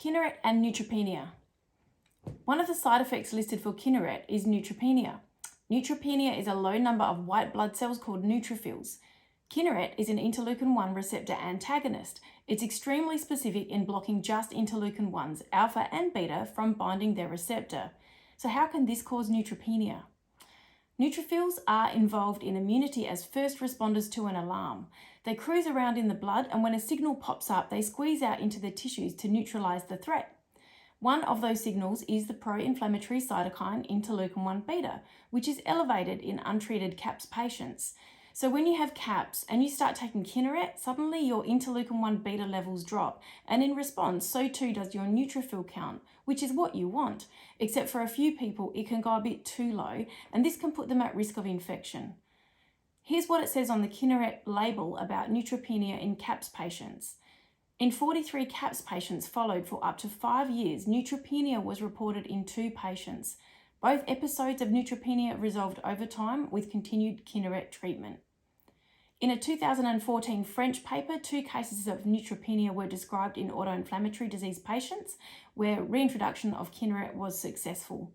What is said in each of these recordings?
Kineret and Neutropenia. One of the side effects listed for Kineret is neutropenia. Neutropenia is a low number of white blood cells called neutrophils. Kineret is an interleukin-1 receptor antagonist. It's extremely specific in blocking just interleukin-1s, alpha and beta, from binding their receptor. So how can this cause neutropenia? Neutrophils are involved in immunity as first responders to an alarm. They cruise around in the blood, and when a signal pops up, they squeeze out into the tissues to neutralize the threat. One of those signals is the pro-inflammatory cytokine interleukin-1 beta, which is elevated in untreated CAPS patients. So when you have CAPS and you start taking Kineret, suddenly your interleukin-1 beta levels drop, and in response, so too does your neutrophil count, which is what you want, except for a few people it can go a bit too low, and this can put them at risk of infection. Here's what it says on the Kineret label about neutropenia in CAPS patients. In 43 CAPS patients followed for up to 5 years, neutropenia was reported in 2 patients. Both episodes of neutropenia resolved over time with continued Kineret treatment. In a 2014 French paper, 2 cases of neutropenia were described in autoinflammatory disease patients where reintroduction of Kineret was successful.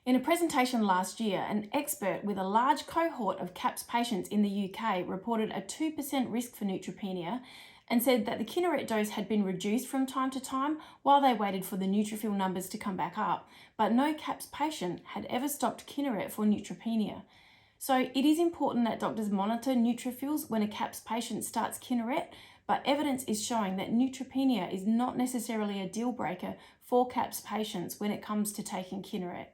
In a presentation last year, an expert with a large cohort of CAPS patients in the UK reported a 2% risk for neutropenia and said that the Kineret dose had been reduced from time to time while they waited for the neutrophil numbers to come back up, but no CAPS patient had ever stopped Kineret for neutropenia. So it is important that doctors monitor neutrophils when a CAPS patient starts Kineret, but evidence is showing that neutropenia is not necessarily a deal breaker for CAPS patients when it comes to taking Kineret.